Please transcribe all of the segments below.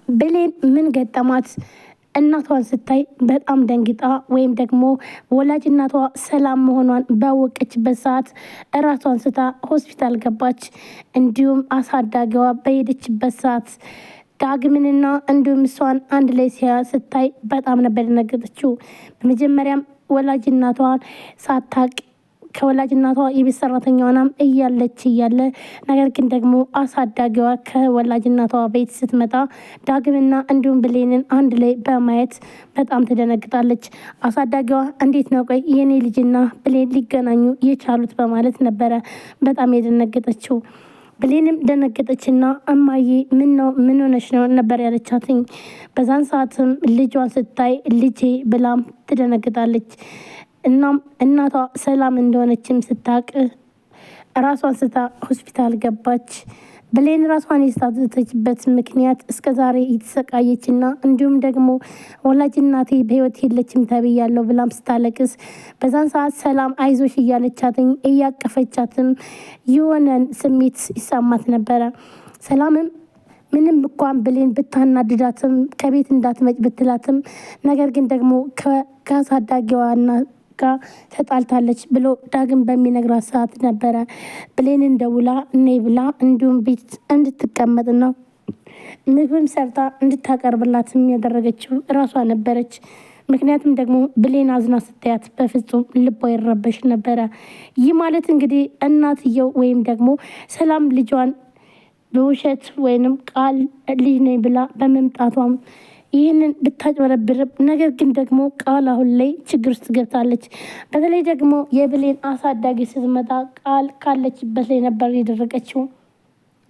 ብሌን ምን ገጠማት? እናቷን ስታይ በጣም ደንግጣ ወይም ደግሞ ወላጅ እናቷ ሰላም መሆኗን ባወቀችበት ሰዓት እራሷን ስታ ሆስፒታል ገባች። እንዲሁም አሳዳጊዋ በሄደችበት ሰዓት ዳግምንና እንዲሁም እሷን አንድ ላይ ስታይ በጣም ነበር የደነገጠችው። በመጀመሪያም ወላጅ እናቷን ሳታቅ ከወላጅ እናቷ የቤት ሰራተኛዋናም እያለች እያለ ነገር ግን ደግሞ አሳዳጊዋ ከወላጅ እናቷ ቤት ስትመጣ ዳግምና እንዲሁም ብሌንን አንድ ላይ በማየት በጣም ትደነግጣለች። አሳዳጊዋ እንዴት ነው ቆይ የኔ ልጅና ብሌን ሊገናኙ የቻሉት በማለት ነበረ በጣም የደነገጠችው። ብሌንም ደነገጠችና እማዬ ምን ሆነሽ ነው ነበር ያለቻትኝ። በዛን ሰዓትም ልጇን ስታይ ልጄ ብላም ትደነግጣለች። እናም እናቷ ሰላም እንደሆነችም ስታቅ ራሷን ስታ ሆስፒታል ገባች። ብሌን ራሷን የስታተችበት ምክንያት እስከ ዛሬ የተሰቃየችና እንዲሁም ደግሞ ወላጅ እናቴ በህይወት የለችም ተብያለሁ ብላም ስታለቅስ በዛን ሰዓት ሰላም አይዞሽ እያለቻትኝ እያቀፈቻትም የሆነን ስሜት ይሰማት ነበረ። ሰላምም ምንም እንኳን ብሌን ብታናድዳትም ከቤት እንዳትመጭ ብትላትም ነገር ግን ደግሞ ከአሳዳጊዋና ጋር ተጣልታለች ብሎ ዳግም በሚነግራት ሰዓት ነበረ ብሌንን ደውላ እኔ ብላ እንዲሁም ቤት እንድትቀመጥና ምግብም ሰርታ እንድታቀርብላትም ያደረገችው ራሷ ነበረች። ምክንያቱም ደግሞ ብሌን አዝና ስታያት በፍጹም ልቧ ይረበሽ ነበረ። ይህ ማለት እንግዲህ እናትየው ወይም ደግሞ ሰላም ልጇን በውሸት ወይንም ቃል ልጅ ነኝ ብላ በመምጣቷም ይህንን ብታጭበረብርም ነገር ግን ደግሞ ቃል አሁን ላይ ችግር ውስጥ ገብታለች። በተለይ ደግሞ የብሌን አሳዳጊ ስትመጣ ቃል ካለችበት ላይ ነበር የደረቀችው።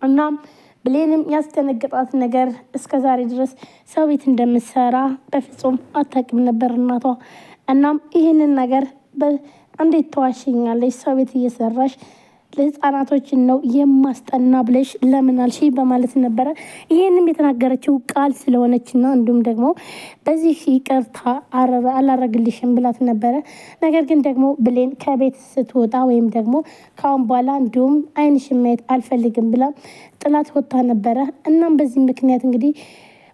እናም ብሌንም ያስደነገጣት ነገር እስከ ዛሬ ድረስ ሰው ቤት እንደምትሰራ በፍጹም አታውቅም ነበር እናቷ። እናም ይህንን ነገር እንዴት ተዋሸኛለች ሰው ቤት እየሰራሽ ለህፃናቶችን ነው የማስጠና ብለሽ ለምን አልሽ በማለት ነበረ ይህንም የተናገረችው ቃል ስለሆነችና እንዲሁም ደግሞ በዚህ ይቅርታ አላረግልሽም ብላት ነበረ። ነገር ግን ደግሞ ብሌን ከቤት ስትወጣ ወይም ደግሞ ካሁን በኋላ እንዲሁም ዓይንሽን ማየት አልፈልግም ብላ ጥላት ወጥታ ነበረ። እናም በዚህ ምክንያት እንግዲህ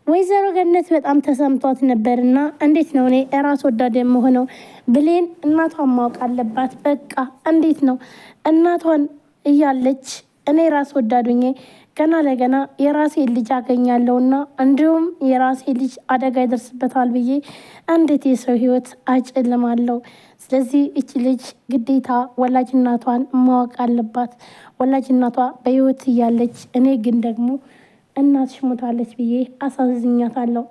ወይዘሮ ገነት በጣም ተሰምቷት ነበርና እንዴት ነው እኔ ራስ ወዳድ የምሆነው? ብሌን እናቷን ማወቅ አለባት። በቃ እንዴት ነው እናቷን እያለች እኔ ራስ ወዳዱኜ ገና ለገና የራሴ ልጅ አገኛለሁና እንዲሁም የራሴ ልጅ አደጋ ይደርስበታል ብዬ እንዴት የሰው ህይወት አጨልማለሁ? ስለዚህ እቺ ልጅ ግዴታ ወላጅ እናቷን ማወቅ አለባት። ወላጅ እናቷ በህይወት እያለች እኔ ግን ደግሞ እናትሽ ሞታለች ብዬ አሳዝኛታለሁ።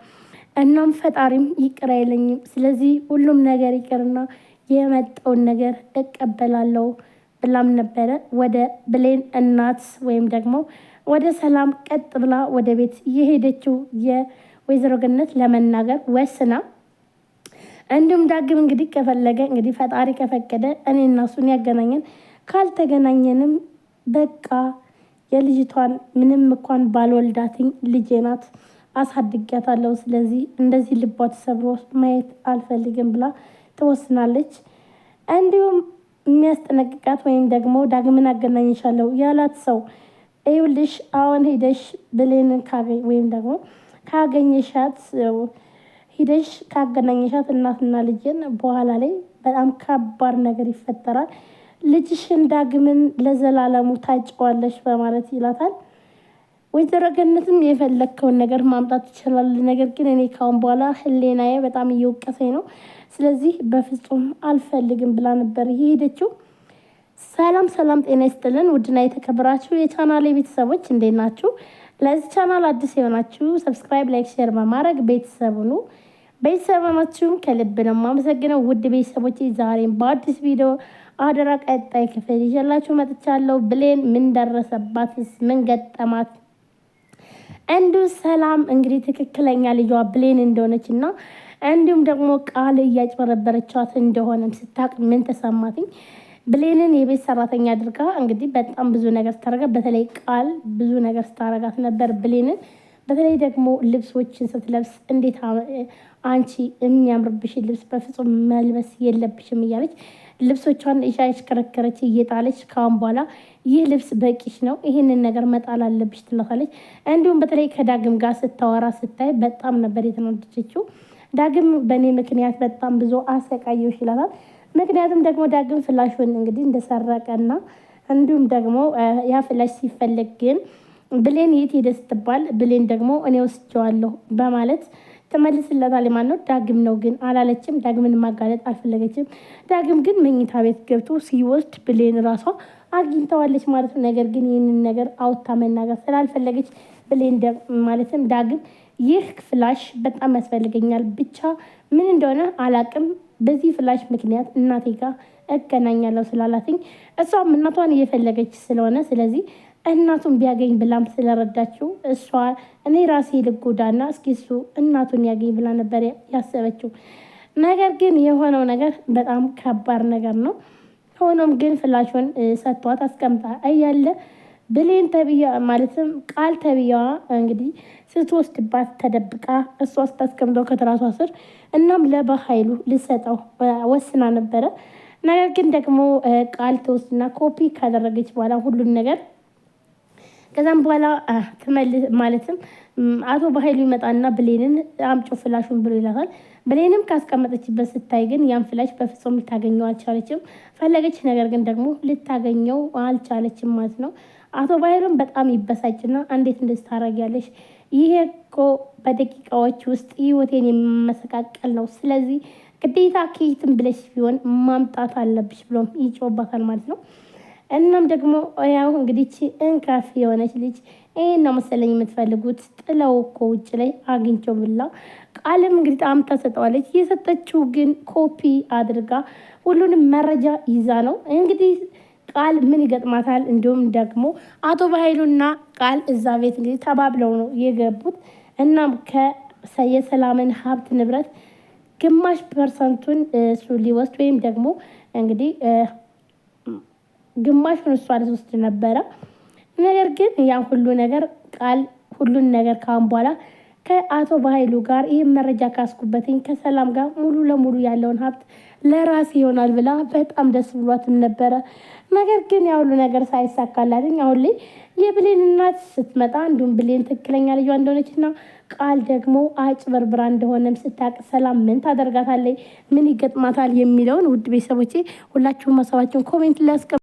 እናም ፈጣሪም ይቅር አይለኝም። ስለዚህ ሁሉም ነገር ይቅርና የመጣውን ነገር እቀበላለሁ ብላም ነበረ ወደ ብሌን እናት ወይም ደግሞ ወደ ሰላም ቀጥ ብላ ወደ ቤት የሄደችው የወይዘሮ ገነት ለመናገር ወስና። እንዲሁም ዳግም እንግዲህ ከፈለገ እንግዲህ ፈጣሪ ከፈቀደ እኔ እና እሱን ያገናኘን፣ ካልተገናኘንም በቃ የልጅቷን ምንም እንኳን ባልወልዳትኝ ልጄ ናት አሳድጊያታለሁ። ስለዚህ እንደዚህ ልቧ ተሰብሮ ማየት አልፈልግም ብላ ትወስናለች። እንዲሁም የሚያስጠነቅቃት ወይም ደግሞ ዳግምን አገናኝሻለሁ ያላት ሰው ይኸውልሽ አሁን ሄደሽ ብሌንን ወይም ደግሞ ካገኘሻት ሂደሽ ካገናኘሻት እናትና ልጅን በኋላ ላይ በጣም ከባድ ነገር ይፈጠራል። ልጅሽን ዳግምን ለዘላለሙ ታጭዋለሽ በማለት ይላታል። ወይዘሮ ገነትም የፈለግከውን ነገር ማምጣት ይችላል፣ ነገር ግን እኔ ካሁን በኋላ ህሌናዬ በጣም እየወቀሰኝ ነው፣ ስለዚህ በፍጹም አልፈልግም ብላ ነበር የሄደችው። ሰላም ጤና ይስጥልን ውድና የተከበራችሁ የቻናሌ ቤተሰቦች እንዴት ናችሁ? ለዚህ ቻናል አዲስ የሆናችሁ ሰብስክራይብ፣ ላይክ፣ ሼር በማድረግ ቤተሰብ ሁኑ። ቤተሰባችሁም ከልብ ነው የማመሰግነው። ውድ ቤተሰቦች ዛሬም በአዲስ ቪዲዮ አደራ ቀጣይ ክፍል ይዤላችሁ መጥቻለሁ። ብሌን ምን ደረሰባትስ? ምን ገጠማት? እንዲሁ ሰላም እንግዲህ ትክክለኛ ልጇ ብሌን እንደሆነች እና እንዲሁም ደግሞ ቃል እያጭበረበረቻት እንደሆነም ስታቅ ምን ተሰማትኝ? ብሌንን የቤት ሰራተኛ አድርጋ እንግዲህ በጣም ብዙ ነገር ስታረጋ፣ በተለይ ቃል ብዙ ነገር ስታረጋት ነበር ብሌንን። በተለይ ደግሞ ልብሶችን ስትለብስ እንዴት አንቺ የሚያምርብሽን ልብስ በፍጹም መልበስ የለብሽም እያለች ልብሶቿን እያሽከረከረች እየጣለች ካሁን በኋላ ይህ ልብስ በቂሽ ነው፣ ይህንን ነገር መጣል አለብሽ ትላታለች። እንዲሁም በተለይ ከዳግም ጋር ስታወራ ስታይ በጣም ነበር የተናደደችው። ዳግም በእኔ ምክንያት በጣም ብዙ አሰቃየው ይላታል። ምክንያቱም ደግሞ ዳግም ፍላሹን እንግዲህ እንደሰረቀና እንዲሁም ደግሞ ያ ፍላሽ ሲፈለግ ግን ብሌን የት ሄደ ስትባል ብሌን ደግሞ እኔ ወስጀዋለሁ በማለት ትመልስለታለች። ማን ነው ዳግም ነው ግን አላለችም። ዳግምን ማጋለጥ አልፈለገችም። ዳግም ግን መኝታ ቤት ገብቶ ሲወስድ ብሌን ራሷ አግኝተዋለች ማለት ነው። ነገር ግን ይህንን ነገር አውታ መናገር ስላልፈለገች ብሌን ማለትም ዳግም ይህ ፍላሽ በጣም ያስፈልገኛል፣ ብቻ ምን እንደሆነ አላቅም፣ በዚህ ፍላሽ ምክንያት እናቴ ጋር እገናኛለሁ ስላላትኝ እሷም እናቷን እየፈለገች ስለሆነ ስለዚህ እናቱን ቢያገኝ ብላም ስለረዳችው እሷ እኔ ራሴ ልጎዳና እስኪ እሱ እናቱን ያገኝ ብላ ነበር ያሰበችው። ነገር ግን የሆነው ነገር በጣም ከባድ ነገር ነው። ሆኖም ግን ፍላሹን ሰጥቷት አስቀምጣ እያለ ብሌን ተብያ ማለትም ቃል ተብያዋ እንግዲህ ስትወስድባት ተደብቃ እሷ ስታስቀምጠው ከትራሷ ስር እናም ለበኃይሉ ልሰጠው ወስና ነበረ። ነገር ግን ደግሞ ቃል ተወስድና ኮፒ ካደረገች በኋላ ሁሉን ነገር ከዛም በኋላ ትመልስ ማለትም አቶ በኃይሉ ይመጣና ብሌንን አምጮ ፍላሹን ብሎ ይላታል። ብሌንም ካስቀመጠችበት ስታይ ግን ያን ፍላሽ በፍጹም ልታገኘው አልቻለችም። ፈለገች፣ ነገር ግን ደግሞ ልታገኘው አልቻለችም ማለት ነው። አቶ በኃይሉም በጣም ይበሳጭና እንዴት እንደዚህ ታደርጊያለሽ? ይሄ እኮ በደቂቃዎች ውስጥ ህይወቴን የሚመሰቃቀል ነው። ስለዚህ ግዴታ ከየትም ብለሽ ቢሆን ማምጣት አለብሽ ብሎም ይጮባታል ማለት ነው። እናም ደግሞ ያው እንግዲህ እንካፍ የሆነች ልጅ ይሄን ነው መሰለኝ የምትፈልጉት ጥለው እኮ ውጭ ላይ አግኝቸው ብላ ቃልም እንግዲህ ጣም ተሰጠዋለች። የሰጠችው ግን ኮፒ አድርጋ ሁሉንም መረጃ ይዛ ነው እንግዲህ ቃል ምን ይገጥማታል። እንዲሁም ደግሞ አቶ በኃይሉና ቃል እዛ ቤት እንግዲህ ተባብለው ነው የገቡት። እናም የሰላምን ሀብት ንብረት ግማሽ ፐርሰንቱን እሱ ሊወስድ ወይም ደግሞ እንግዲህ ግማሹን እሷ ልትወስድ ነበረ። ነገር ግን ያን ሁሉ ነገር ቃል ሁሉን ነገር ካሁን በኋላ ከአቶ በኃይሉ ጋር ይህን መረጃ ካስኩበትኝ ከሰላም ጋር ሙሉ ለሙሉ ያለውን ሀብት ለራሴ ይሆናል ብላ በጣም ደስ ብሏትም ነበረ። ነገር ግን ያ ሁሉ ነገር ሳይሳካላትኝ አሁን ላይ የብሌን እናት ስትመጣ እንዲሁም ብሌን ትክክለኛ ልጇ እንደሆነችና ቃል ደግሞ አጭበርብራ እንደሆነም ስታቅ ሰላም ምን ታደርጋታለች፣ ምን ይገጥማታል የሚለውን ውድ ቤተሰቦቼ ሁላችሁም ሀሳባችሁን ኮሜንት ላይ